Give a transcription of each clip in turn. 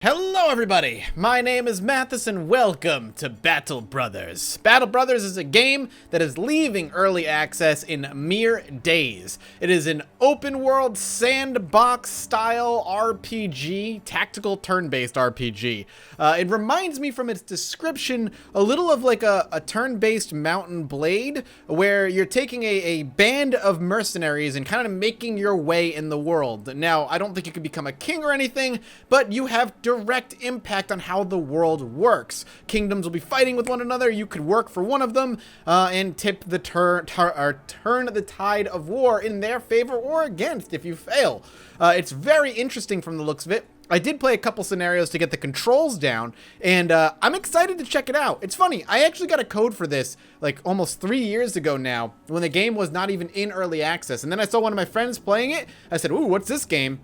Hello everybody, my name is Mathis and welcome to Battle Brothers. Battle Brothers is a game that is leaving early access in mere days. It is an open world sandbox style RPG, tactical turn-based RPG. It reminds me from its description a little of like a turn-based Mountain Blade, where you're taking a band of mercenaries and kind of making your way in the world. Now, I don't think you can become a king or anything, but you have direct impact on how the world works. Kingdoms will be fighting with one another. You could work for one of them and tip the turn the tide of war in their favor or against if you fail. It's very interesting from the looks of it. I did play a couple scenarios to get the controls down, and I'm excited to check it out. It's funny, I actually got a code for this like almost 3 years ago now, when the game was not even in early access. And then I saw one of my friends playing it. I said, "Ooh, what's this game?"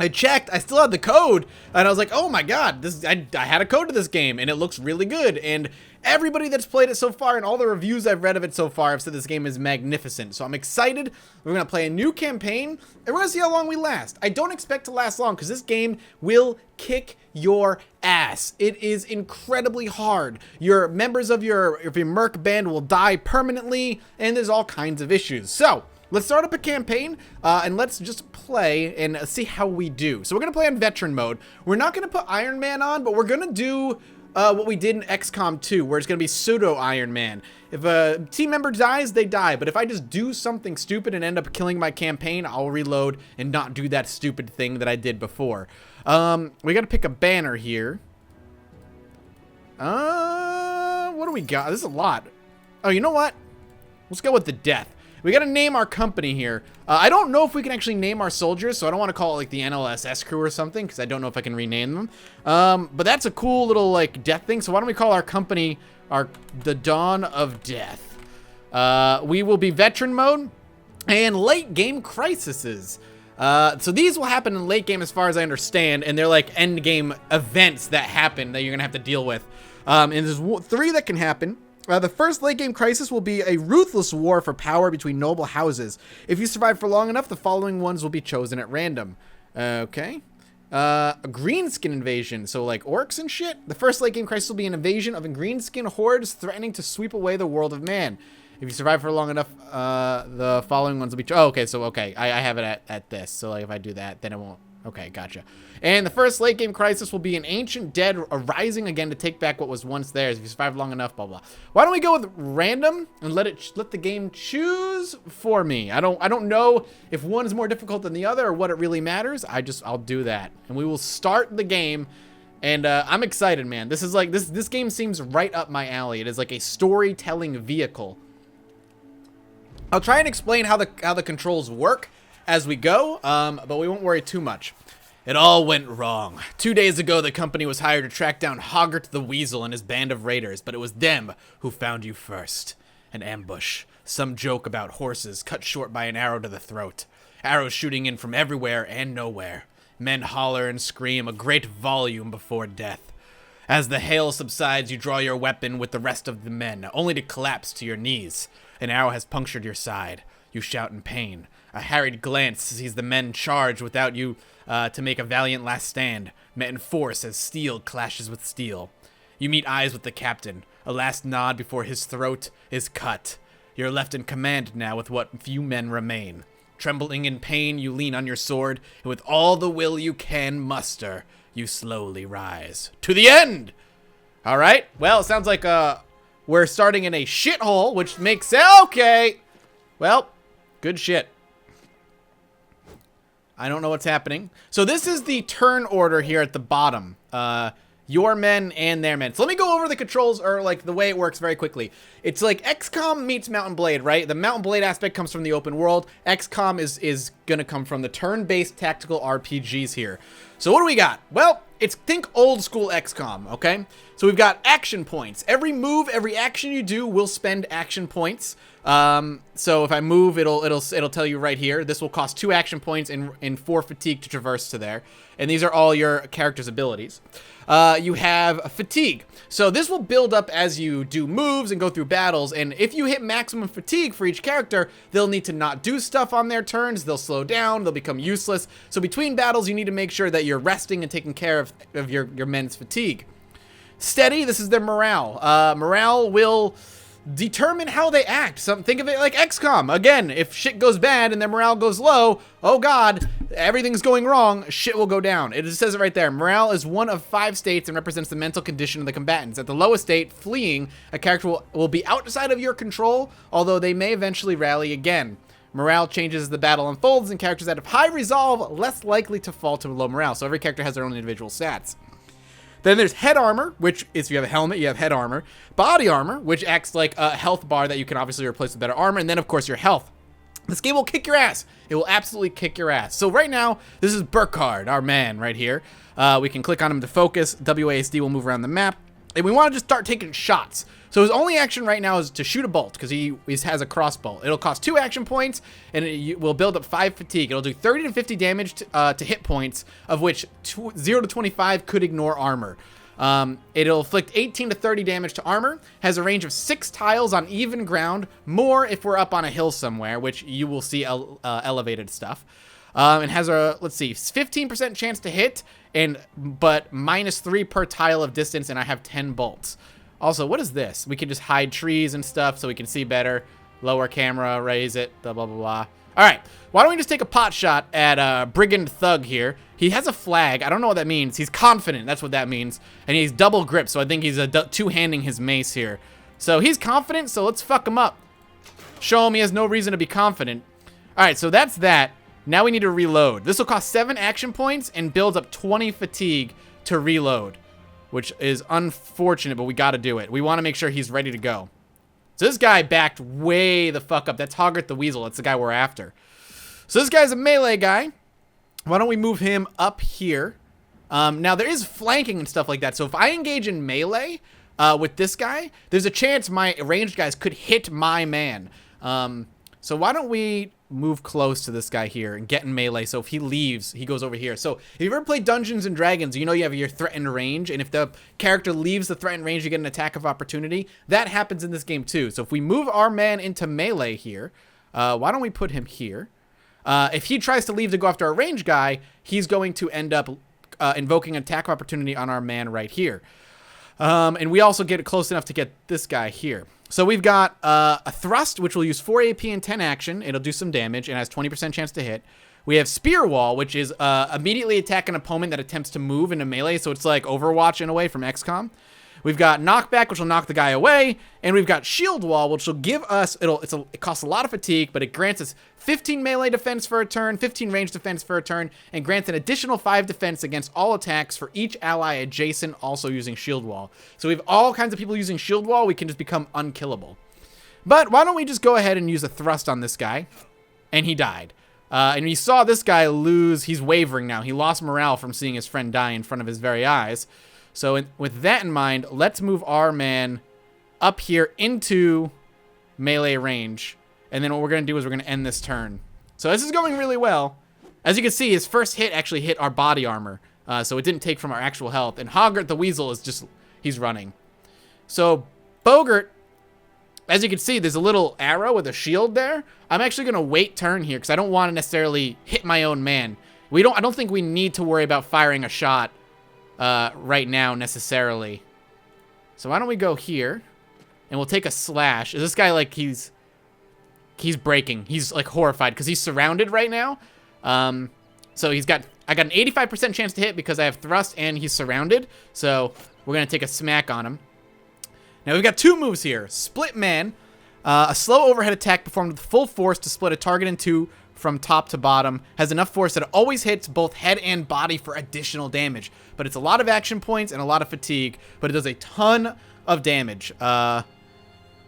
I checked, I still had the code, and I was like, oh my god, I had a code to this game, and it looks really good. And everybody that's played it so far, and all the reviews I've read of it so far, have said this game is magnificent. So I'm excited. We're going to play a new campaign, and we're going to see how long we last. I don't expect to last long, because this game will kick your ass. It is incredibly hard. Your members of your merc band will die permanently, and there's all kinds of issues. So let's start up a campaign, and let's just play and see how we do. So we're going to play on veteran mode. We're not going to put Iron Man on, but we're going to do what we did in XCOM 2, where it's going to be pseudo Iron Man. If a team member dies, they die. But if I just do something stupid and end up killing my campaign, I'll reload and not do that stupid thing that I did before. We got to pick a banner here. What do we got? This is a lot. Oh, you know what? Let's go with the death. We got to name our company here. I don't know if we can actually name our soldiers, so I don't want to call it like the NLSS crew or something, because I don't know if I can rename them. But that's a cool little like death thing. So why don't we call our company the Dawn of Death? We will be veteran mode and late game crises. So these will happen in late game as far as I understand, and they're like end game events that happen that you're gonna have to deal with. And there's 3 that can happen. The first late game crisis will be a ruthless war for power between noble houses. If you survive for long enough, the following ones will be chosen at random. Okay. A greenskin invasion, so like orcs and shit. The first late game crisis will be an invasion of greenskin hordes threatening to sweep away the world of man. If you survive for long enough, the following ones will be... Oh, okay, so okay, I have it at this. So like if I do that, then it won't... Okay, gotcha. And the first late game crisis will be an ancient dead arising again to take back what was once theirs. If you survive long enough, blah blah. Why don't we go with random and let the game choose for me? I don't know if one is more difficult than the other or what it really matters. I'll do that, and we will start the game. And I'm excited, man. This is like this game seems right up my alley. It is like a storytelling vehicle. I'll try and explain how the controls work as we go, but we won't worry too much. It all went wrong. 2 days ago, the company was hired to track down Hoggart the Weasel and his band of raiders, but it was them who found you first. An ambush. Some joke about horses cut short by an arrow to the throat. Arrows shooting in from everywhere and nowhere. Men holler and scream a great volume before death. As the hail subsides, you draw your weapon with the rest of the men, only to collapse to your knees. An arrow has punctured your side. You shout in pain. A harried glance sees the men charge without you to make a valiant last stand, met in force as steel clashes with steel. You meet eyes with the captain, a last nod before his throat is cut. You're left in command now with what few men remain. Trembling in pain, you lean on your sword, and with all the will you can muster, you slowly rise. To the end! Alright, well, it sounds like we're starting in a shithole, which makes sense. Okay! Well, good shit. I don't know what's happening. So this is the turn order here at the bottom. Your men and their men. So let me go over the controls, or like the way it works very quickly. It's like XCOM meets Mountain Blade, right? The Mountain Blade aspect comes from the open world. XCOM is gonna come from the turn-based tactical RPGs here. So what do we got? Well, think old school XCOM, okay? So we've got action points. Every move, every action you do will spend action points. So if I move, it'll tell you right here. This will cost 2 action points and 4 fatigue to traverse to there. And these are all your character's abilities. You have fatigue. So this will build up as you do moves and go through battles. And if you hit maximum fatigue for each character, they'll need to not do stuff on their turns. They'll slow down. They'll become useless. So between battles, you need to make sure that you're resting and taking care of your men's fatigue. Steady, this is their morale. Morale will determine how they act. Think of it like XCOM. Again, if shit goes bad and their morale goes low, oh god, everything's going wrong, shit will go down. It just says it right there. Morale is one of 5 states and represents the mental condition of the combatants. At the lowest state, fleeing, a character will be outside of your control, although they may eventually rally again. Morale changes as the battle unfolds, and characters that have high resolve less likely to fall to low morale. So every character has their own individual stats. Then there's head armor, which is if you have a helmet, you have head armor. Body armor, which acts like a health bar that you can obviously replace with better armor. And then, of course, your health. This game will kick your ass. It will absolutely kick your ass. So right now, this is Burkhard, our man right here. We can click on him to focus. WASD will move around the map. And we want to just start taking shots. So his only action right now is to shoot a bolt because he has a crossbow. It'll cost 2 action points and it will build up 5 fatigue. It'll do 30 to 50 damage to hit points, of which 0 to 25 could ignore armor. It'll inflict 18 to 30 damage to armor, has a range of 6 tiles on even ground, more if we're up on a hill somewhere, which you will see elevated stuff. And has a, let's see, 15% chance to hit, but -3 per tile of distance, and I have 10 bolts. Also, what is this? We can just hide trees and stuff so we can see better. Lower camera, raise it, blah, blah, blah, blah. All right, why don't we just take a pot shot at Brigand Thug here. He has a flag. I don't know what that means. He's confident. That's what that means. And he's double grip, so I think he's two-handing his mace here. So he's confident, so let's fuck him up. Show him he has no reason to be confident. All right, so that's that. Now we need to reload. This will cost 7 action points and builds up 20 fatigue to reload, which is unfortunate, but we got to do it. We want to make sure he's ready to go. So this guy backed way the fuck up. That's Hoggart the Weasel. That's the guy we're after. So this guy's a melee guy. Why don't we move him up here? Now, there is flanking and stuff like that. So if I engage in melee with this guy, there's a chance my ranged guys could hit my man. So why don't we move close to this guy here and get in melee, so if he leaves, he goes over here. So if you've ever played Dungeons and Dragons, you know you have your threatened range, and if the character leaves the threatened range, you get an attack of opportunity. That happens in this game too. So if we move our man into melee here, why don't we put him here? If he tries to leave to go after our range guy, he's going to end up invoking an attack of opportunity on our man right here. And we also get close enough to get this guy here. So we've got a thrust, which will use 4 AP and 10 action. It'll do some damage and has 20% chance to hit. We have Spear Wall, which is immediately attack an opponent that attempts to move into melee. So it's like Overwatch in a way from XCOM. We've got Knockback, which will knock the guy away. And we've got Shield Wall, which will give us, it costs a lot of fatigue, but it grants us 15 melee defense for a turn, 15 range defense for a turn, and grants an additional 5 defense against all attacks for each ally adjacent, also using Shield Wall. So we have all kinds of people using Shield Wall. We can just become unkillable. But why don't we just go ahead and use a thrust on this guy? And he died. And we saw this guy lose. He's wavering now. He lost morale from seeing his friend die in front of his very eyes. So with that in mind, let's move our man up here into melee range. And then what we're going to do is we're going to end this turn. So this is going really well. As you can see, his first hit actually hit our body armor. So it didn't take from our actual health. And Hoggart the Weasel is just, he's running. So Bogart, as you can see, there's a little arrow with a shield there. I'm actually going to wait turn here because I don't want to necessarily hit my own man. I don't think we need to worry about firing a shot right now necessarily. So why don't we go here and we'll take a slash. Is this guy like he's breaking? He's like horrified because he's surrounded right now. So I got an 85% chance to hit because I have thrust and he's surrounded. So we're gonna take a smack on him. Now we've got 2 moves here. Split Man, a slow overhead attack performed with full force to split a target in 2 from top to bottom. Has enough force that it always hits both head and body for additional damage. But it's a lot of action points and a lot of fatigue, but it does a ton of damage.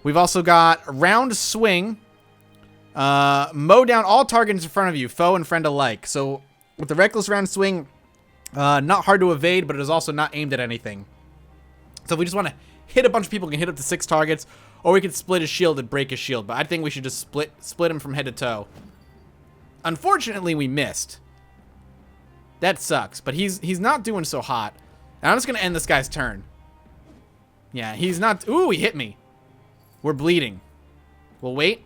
We've also got Round Swing. Mow down all targets in front of you, foe and friend alike. So with the Reckless Round Swing, not hard to evade, but it is also not aimed at anything. So if we just want to hit a bunch of people, we can hit up to 6 targets, or we could split his shield and break his shield. But I think we should just split him from head to toe. Unfortunately, we missed. That sucks, but he's not doing so hot. And I'm just going to end this guy's turn. Yeah, he's not... Ooh, he hit me. We're bleeding. We'll wait.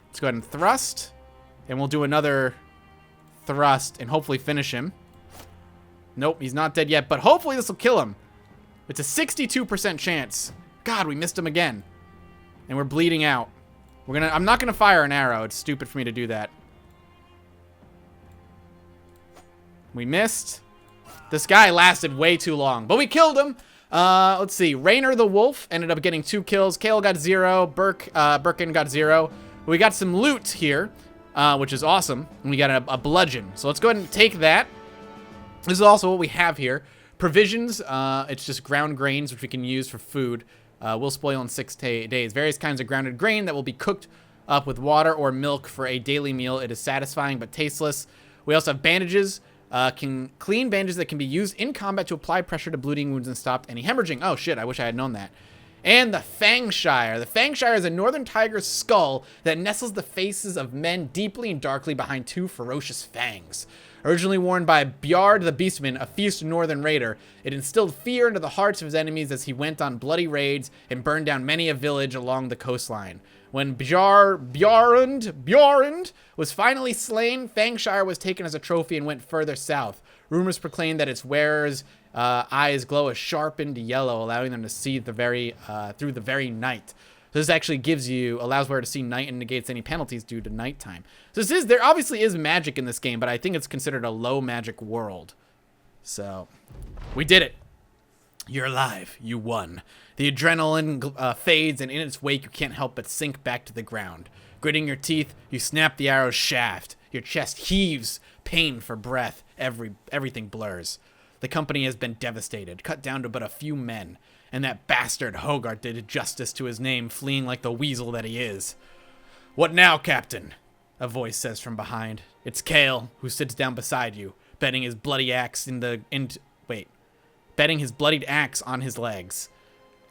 Let's go ahead and thrust. And we'll do another thrust and hopefully finish him. Nope, he's not dead yet, but hopefully this will kill him. It's a 62% chance. God, we missed him again. And we're bleeding out. I'm not gonna fire an arrow. It's stupid for me to do that. We missed. This guy lasted way too long, but we killed him. Let's see. Rainer the Wolf ended up getting 2 kills. Kale got 0. Birkin got 0. We got some loot here, which is awesome. And we got a bludgeon. So let's go ahead and take that. This is also what we have here. Provisions, it's just ground grains, which we can use for food. Will spoil in 6 days. Various kinds of grounded grain that will be cooked up with water or milk for a daily meal. It is satisfying but tasteless. We also have bandages. Clean bandages that can be used in combat to apply pressure to bleeding wounds and stop any hemorrhaging. Oh shit, I wish I had known that. And the Fangshire. The Fangshire is a northern tiger's skull that nestles the faces of men deeply and darkly behind 2 ferocious fangs. Originally worn by Bjard the Beastman, a fierce northern raider, it instilled fear into the hearts of his enemies as he went on bloody raids and burned down many a village along the coastline. When Bjorund was finally slain, Fangshire was taken as a trophy and went further south. Rumors proclaim that its wearer's eyes glow a sharpened yellow, allowing them to see through the very night. So this actually allows wearer to see night and negates any penalties due to nighttime. So there obviously is magic in this game, but I think it's considered a low magic world. So, we did it. You're alive. You won. The adrenaline fades, and in its wake, you can't help but sink back to the ground. Gritting your teeth, you snap the arrow's shaft. Your chest heaves, pain for breath. Everything blurs. The company has been devastated, cut down to but a few men. And that bastard Hogarth did justice to his name, fleeing like the weasel that he is. What now, Captain? A voice says from behind. It's Kale, who sits down beside you, betting his bloody axe betting his bloodied axe on his legs.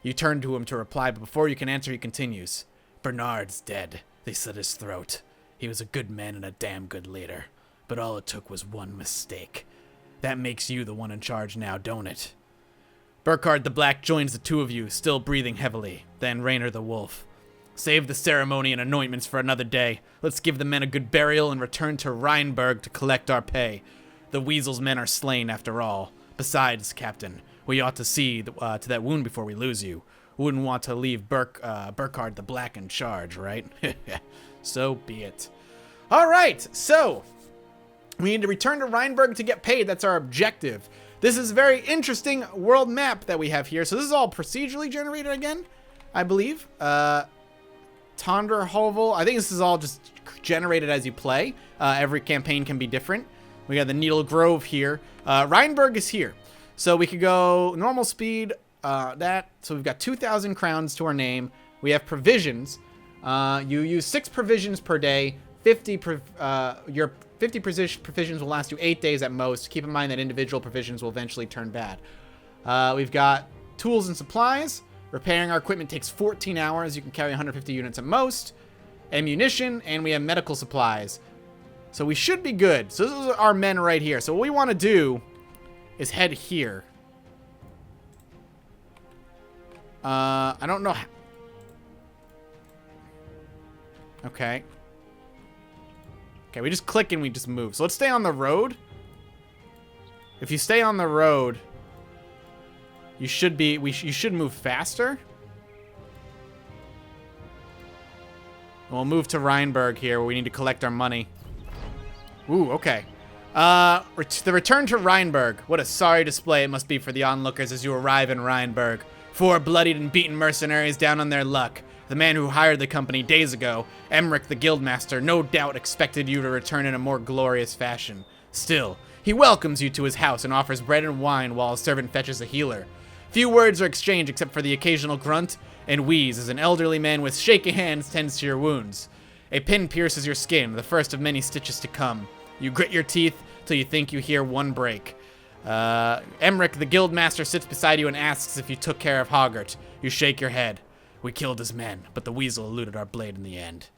You turn to him to reply, but before you can answer, he continues. Bernard's dead. They slit his throat. He was a good man and a damn good leader. But all it took was one mistake. That makes you the one in charge now, don't it? Burkhard the Black joins the 2 of you, still breathing heavily. Then Rainer the Wolf. Save the ceremony and anointments for another day. Let's give the men a good burial and return to Rheinberg to collect our pay. The Weasel's men are slain after all. Besides, Captain, we ought to see to that wound before we lose you. Wouldn't want to leave Burkhard the Black in charge, right? So be it. All right, so we need to return to Rheinberg to get paid. That's our objective. This is a very interesting world map that we have here. So this is all procedurally generated again, I believe. Tonderhovel. I think this is all just generated as you play. Every campaign can be different. We got the Needle Grove here. Rheinberg is here. So we could go normal speed, So we've got 2,000 crowns to our name. We have provisions. You use 6 provisions per day. Your 50 provisions will last you 8 days at most. Keep in mind that individual provisions will eventually turn bad. We've got tools and supplies. Repairing our equipment takes 14 hours. You can carry 150 units at most. Ammunition, and we have medical supplies. So we should be good. So this is our men right here. So what we want to do is head here. I don't know. Okay. Okay, we just click and we just move. So let's stay on the road. If you stay on the road, you should move faster. We'll move to Rheinberg here, where we need to collect our money. Ooh, okay. The return to Rheinberg. What a sorry display it must be for the onlookers as you arrive in Rheinberg. 4 bloodied and beaten mercenaries down on their luck. The man who hired the company days ago, Emmerich the Guildmaster, no doubt expected you to return in a more glorious fashion. Still, he welcomes you to his house and offers bread and wine while a servant fetches a healer. Few words are exchanged except for the occasional grunt and wheeze as an elderly man with shaky hands tends to your wounds. A pin pierces your skin, the first of many stitches to come. You grit your teeth till you think you hear one break. Emmerich, the guildmaster, sits beside you and asks if you took care of Hoggart. You shake your head. We killed his men, but the weasel eluded our blade in the end.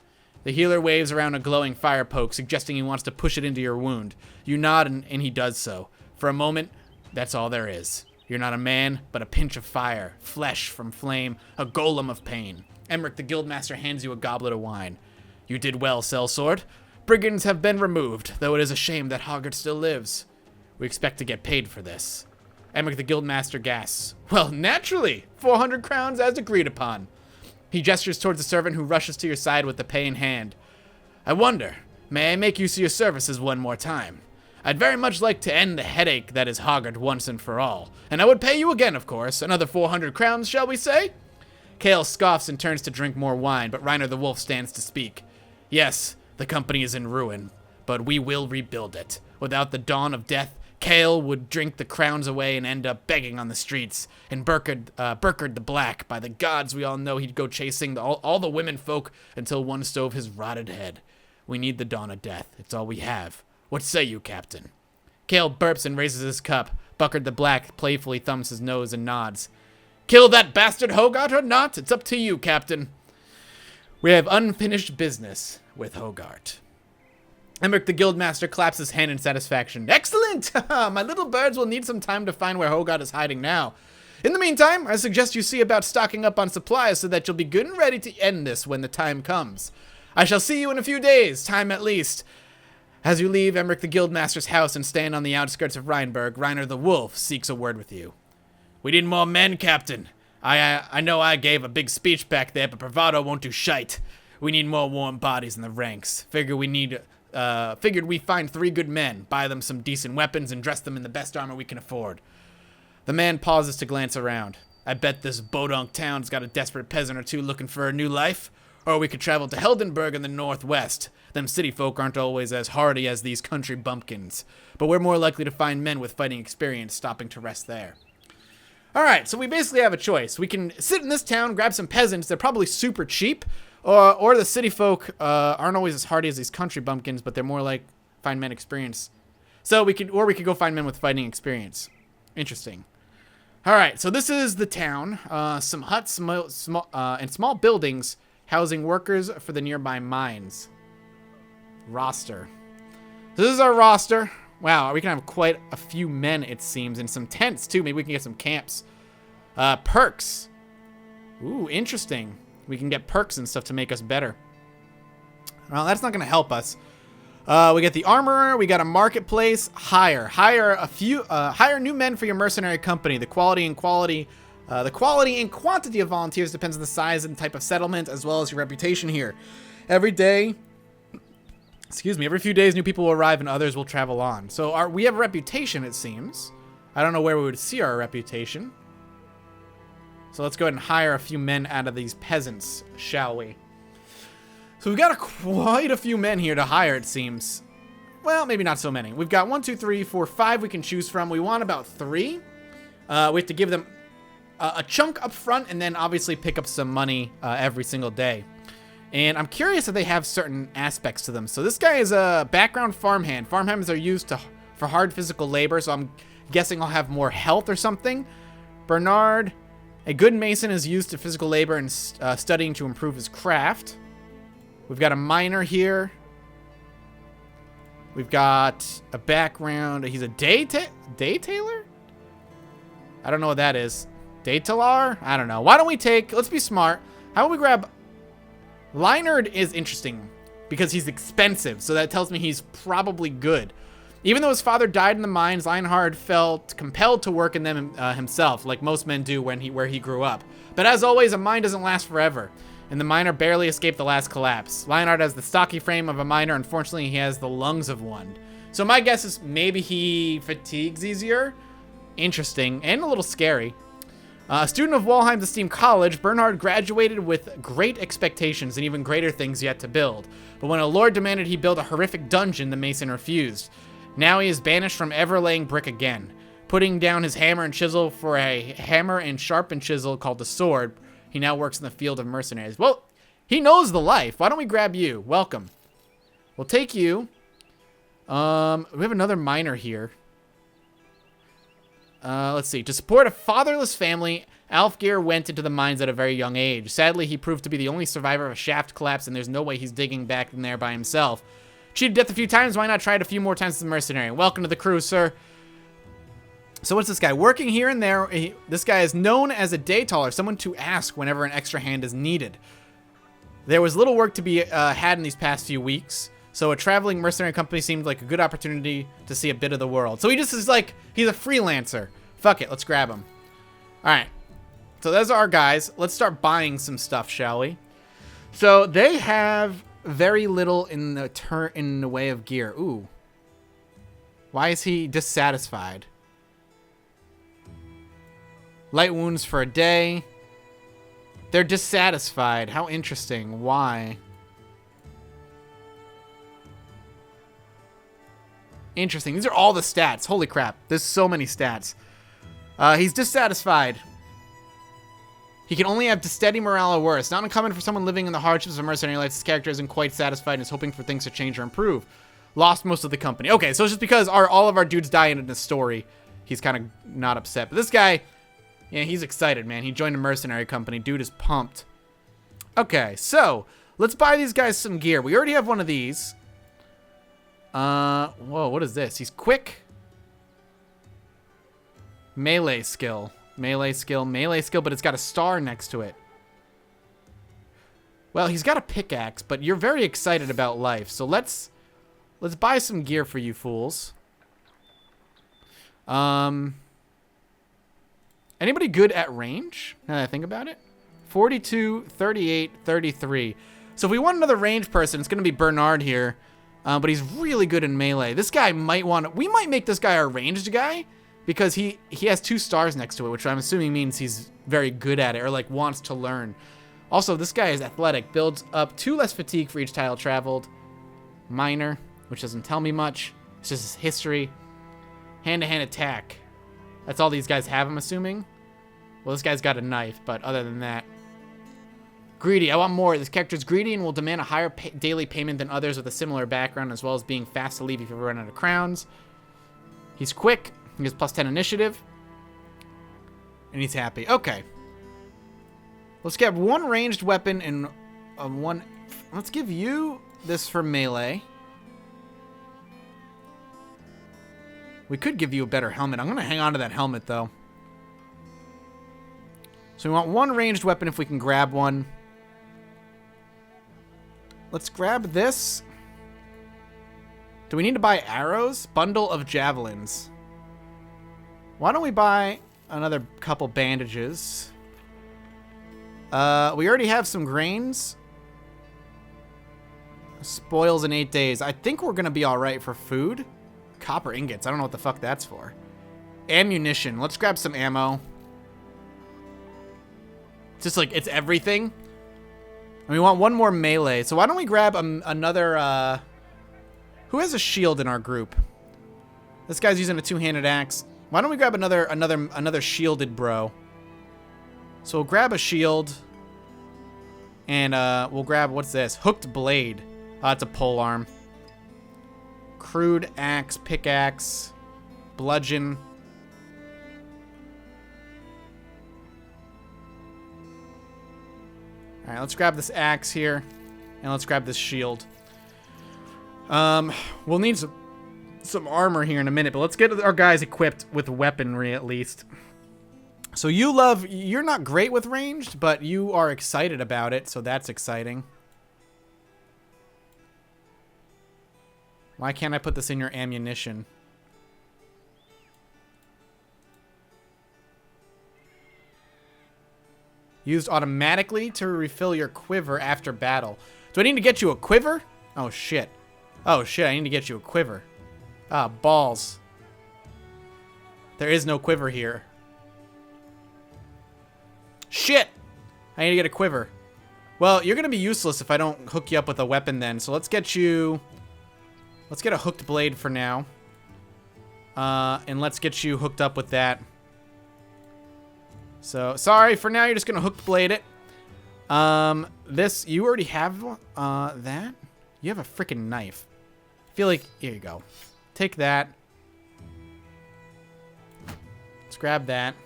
The healer waves around a glowing fire poke, suggesting he wants to push it into your wound. You nod, and he does so. For a moment, that's all there is. You're not a man, but a pinch of fire, flesh from flame, a golem of pain. Emmerich, the guildmaster, hands you a goblet of wine. You did well, sellsword. Brigands have been removed, though it is a shame that Hoggart still lives. We expect to get paid for this. Emmerich, the guildmaster, gasps. Well, naturally, 400 crowns as agreed upon. He gestures towards the servant who rushes to your side with the pay in hand. I wonder, may I make use of your services one more time? I'd very much like to end the headache that is Hoggart once and for all. And I would pay you again, of course. Another 400 crowns, shall we say? Kale scoffs and turns to drink more wine, but Reiner the Wolf stands to speak. Yes, the company is in ruin, but we will rebuild it. Without the dawn of death, Kale would drink the crowns away and end up begging on the streets. And Burkard the Black, by the gods, we all know he'd go chasing all the women folk until one stove his rotted head. We need the dawn of death. It's all we have. What say you, Captain? Kale burps and raises his cup. Burkard the Black playfully thumbs his nose and nods. Kill that bastard Hoggart or not? It's up to you, Captain. We have unfinished business with Hoggart. Emmerich the guildmaster claps his hand in satisfaction. Excellent! My little birds will need some time to find where Hoggart is hiding now. In the meantime, I suggest you see about stocking up on supplies so that you'll be good and ready to end this when the time comes. I shall see you in a few days, time at least. As you leave Emmerich the guildmaster's house and stand on the outskirts of Rheinberg, Reiner the Wolf seeks a word with you. We need more men, Captain. I know I gave a big speech back there, but bravado won't do shite. We need more warm bodies in the ranks. Figured we find 3 good men, buy them some decent weapons, and dress them in the best armor we can afford. The man pauses to glance around. I bet this Bodunk town's got a desperate peasant or two looking for a new life. Or we could travel to Heldenberg in the northwest. Them city folk aren't always as hardy as these country bumpkins. But we're more likely to find men with fighting experience stopping to rest there. Alright, so we basically have a choice. We can sit in this town, grab some peasants. They're probably super cheap. Or the city folk aren't always as hardy as these country bumpkins, but they're more like find men experience. So we could go find men with fighting experience. Interesting. All right, so this is the town. Some huts, and small buildings housing workers for the nearby mines. Roster. So this is our roster. Wow, we can have quite a few men, it seems, and some tents too. Maybe we can get some camps. Perks. Ooh, interesting. We can get perks and stuff to make us better. Well, that's not going to help us. We get the armorer. We got a marketplace. Hire new men for your mercenary company. The quality and quantity of volunteers depends on the size and type of settlement, as well as your reputation here. Every few days, new people will arrive and others will travel on. So we have a reputation, it seems. I don't know where we would see our reputation. So let's go ahead and hire a few men out of these peasants, shall we? So we've got quite a few men here to hire, it seems. Well, maybe not so many. We've got 1, 2, 3, 4, 5 we can choose from. We want about 3. We have to give them a chunk up front and then obviously pick up some money every single day. And I'm curious if they have certain aspects to them. So this guy is a background farmhand. Farmhands are used for hard physical labor, so I'm guessing I'll have more health or something. Bernard, a good mason, is used to physical labor and studying to improve his craft. We've got a miner here. We've got a background. He's a day tailor? I don't know what that is. Daytalar? I don't know. Why don't we let's be smart. How about we grab... Leinard is interesting because he's expensive, so that tells me he's probably good. Even though his father died in the mines, Leinhard felt compelled to work in them himself, like most men do where he grew up. But as always, a mine doesn't last forever, and the miner barely escaped the last collapse. Leinhard has the stocky frame of a miner. Unfortunately, he has the lungs of one. So my guess is maybe he fatigues easier. Interesting, and a little scary. A student of Walheim's esteemed college, Bernhard graduated with great expectations and even greater things yet to build. But when a lord demanded he build a horrific dungeon, the mason refused. Now he is banished from ever laying brick again. Putting down his hammer and chisel for a hammer and sharpened chisel called the sword, he now works in the field of mercenaries. Well, he knows the life. Why don't we grab you? Welcome. We'll take you. We have another miner here. Let's see. To support a fatherless family, Alfgeir went into the mines at a very young age. Sadly, he proved to be the only survivor of a shaft collapse, and there's no way he's digging back in there by himself. Cheated death a few times, why not try it a few more times as a mercenary? Welcome to the crew, sir. So what's this guy? Working here and there, this guy is known as a daytaller, someone to ask whenever an extra hand is needed. There was little work to be had in these past few weeks, so a traveling mercenary company seemed like a good opportunity to see a bit of the world. So he just is like, he's a freelancer. Fuck it, let's grab him. All right, so those are our guys. Let's start buying some stuff, shall we? So they have very little in the way of gear. Ooh. Why is he dissatisfied? Light wounds for a day. They're dissatisfied. How interesting. Why? Interesting. These are all the stats. Holy crap. There's so many stats. He's dissatisfied. He can only have steady morale or worse. Not uncommon for someone living in the hardships of mercenary life. This character isn't quite satisfied and is hoping for things to change or improve. Lost most of the company. Okay, so it's just because all of our dudes die in the story. He's kind of not upset. But this guy, yeah, he's excited, man. He joined a mercenary company. Dude is pumped. Okay, so let's buy these guys some gear. We already have one of these. Whoa, what is this? He's quick. Melee skill. Melee skill, but it's got a star next to it. Well, he's got a pickaxe, but you're very excited about life. So let's buy some gear for you fools. Anybody good at range? Now that I think about it. 42, 38, 33. So if we want another range person, it's going to be Bernard here. But he's really good in melee. This guy might we might make this guy our ranged guy. Because he has 2 stars next to it, which I'm assuming means he's very good at it or like wants to learn. Also, this guy is athletic, builds up 2 less fatigue for each tile traveled. Minor, which doesn't tell me much. It's just his history. Hand-to-hand attack. That's all these guys have, I'm assuming. Well, this guy's got a knife, but other than that. Greedy, I want more. This character's greedy and will demand a higher daily payment than others with a similar background, as well as being fast to leave if you run out of crowns. He's quick. He has +10 initiative. And he's happy. Okay. Let's get one ranged weapon and one... Let's give you this for melee. We could give you a better helmet. I'm going to hang on to that helmet, though. So we want one ranged weapon if we can grab one. Let's grab this. Do we need to buy arrows? Bundle of javelins. Why don't we buy another couple bandages? We already have some grains. Spoils in 8 days. I think we're going to be all right for food. Copper ingots. I don't know what the fuck that's for. Ammunition. Let's grab some ammo. It's just like, it's everything. And we want one more melee. So why don't we grab another... Who has a shield in our group? This guy's using a 2-handed axe. Why don't we grab another shielded bro? So we'll grab a shield. And we'll grab, what's this? Hooked blade. Oh, it's a pole arm. Crude axe, pickaxe, bludgeon. Alright, let's grab this axe here. And let's grab this shield. We'll need some armor here in a minute, but let's get our guys equipped with weaponry at least. So you're not great with ranged, but you are excited about it, so that's exciting. Why can't I put this in your ammunition? Used automatically to refill your quiver after battle. Do I need to get you a quiver? Oh, shit. Oh, shit, I need to get you a quiver. Ah, balls. There is no quiver here. Shit! I need to get a quiver. Well, you're going to be useless if I don't hook you up with a weapon then. So let's get you... Let's get a hooked blade for now. And let's get you hooked up with that. So, sorry, for now you're just going to hooked blade it. This, you already have that? You have a freaking knife. I feel like, here you go. Take that. Let's grab that.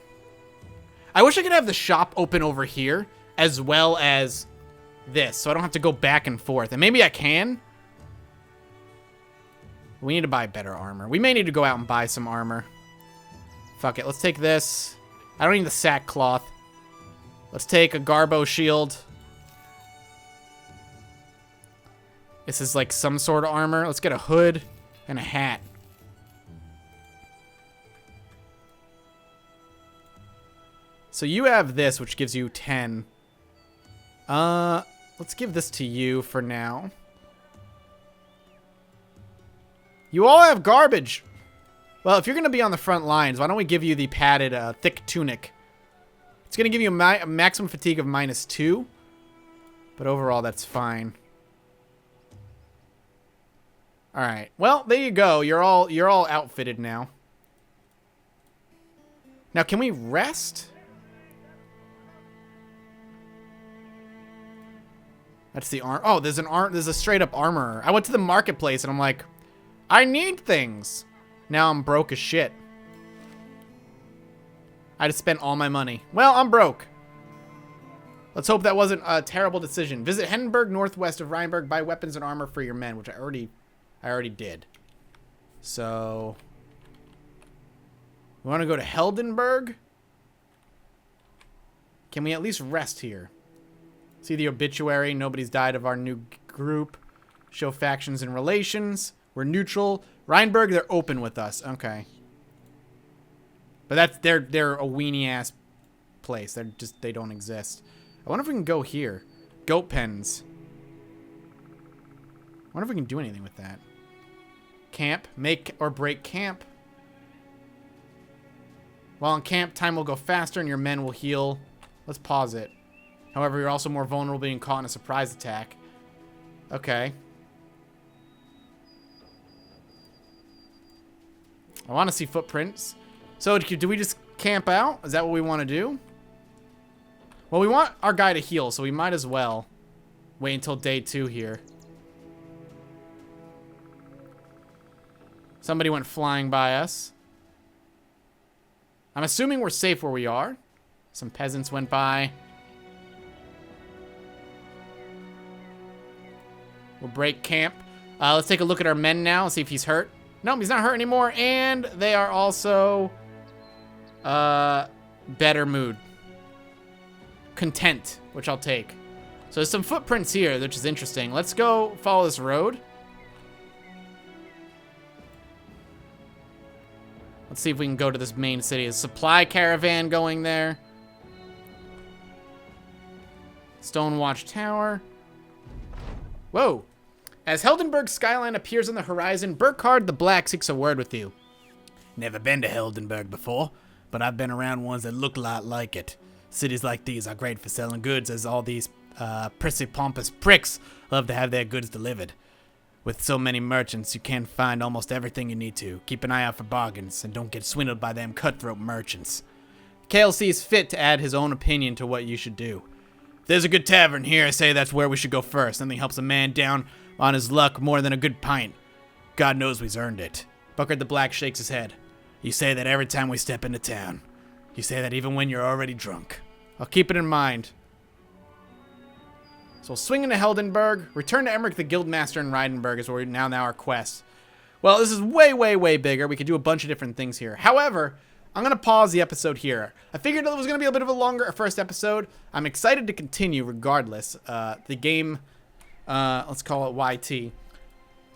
I wish I could have the shop open over here as well as this, so I don't have to go back and forth. And maybe I can. We need to buy better armor. We may need to go out and buy some armor. Fuck it. Let's take this. I don't need the sackcloth. Let's take a Garbo shield. This is like some sort of armor. Let's get a hood and a hat. So you have this, which gives you 10. Let's give this to you for now. You all have garbage. Well, if you're going to be on the front lines, why don't we give you the padded, thick tunic? It's going to give you a maximum fatigue of -2. But overall, that's fine. All right. Well, there you go. You're all outfitted now. Now, can we rest? That's the arm. Oh, there's a straight up armorer. I went to the marketplace and I'm like, I need things. Now I'm broke as shit. I just spent all my money. Well, I'm broke. Let's hope that wasn't a terrible decision. Visit Heldenberg, northwest of Rheinberg. Buy weapons and armor for your men, which I already did. So, we want to go to Heldenberg. Can we at least rest here? See the obituary. Nobody's died of our new group. Show factions and relations. We're neutral. Rheinberg, they're open with us. Okay. But that's they're a weenie ass place. They don't exist. I wonder if we can go here. Goat pens. I wonder if we can do anything with that. Camp. Make or break camp. While in camp, time will go faster and your men will heal. Let's pause it. However, you're also more vulnerable being caught in a surprise attack. Okay. I want to see footprints. So, do we just camp out? Is that what we want to do? Well, we want our guy to heal, so we might as well wait until day 2 here. Somebody went flying by us. I'm assuming we're safe where we are. Some peasants went by. We'll break camp. Let's take a look at our men now and see if he's hurt. Nope, he's not hurt anymore. And they are also better mood. Content, which I'll take. So there's some footprints here, which is interesting. Let's go follow this road. Let's see if we can go to this main city. There's a supply caravan going there. Stonewatch Tower. Whoa. As Heldenberg's skyline appears on the horizon, Burkhard the Black seeks a word with you. Never been to Heldenberg before, but I've been around ones that look a lot like it. Cities like these are great for selling goods, as all these prissy pompous pricks love to have their goods delivered. With so many merchants, you can find almost everything you need to. Keep an eye out for bargains, and don't get swindled by them cutthroat merchants. Kale sees fit to add his own opinion to what you should do. If there's a good tavern here, I say that's where we should go first. Something helps a man down on his luck more than a good pint. God knows we've earned it. Burkhard the Black shakes his head. You say that every time we step into town. You say that even when you're already drunk. I'll keep it in mind. So we'll swing into Heldenberg. Return to Emmerich the Guildmaster in Rheinberg is where we now our quest. Well, this is way, way, way bigger. We could do a bunch of different things here. However, I'm going to pause the episode here. I figured it was going to be a bit of a longer first episode. I'm excited to continue regardless. The game, let's call it YT,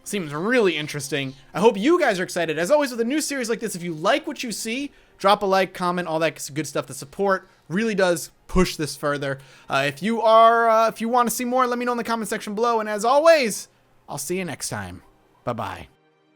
seems really interesting. I hope you guys are excited. As always, with a new series like this, if you like what you see, drop a like, comment, all that good stuff. The support really does push this further. If you want to see more, let me know in the comment section below. And as always, I'll see you next time. Bye-bye.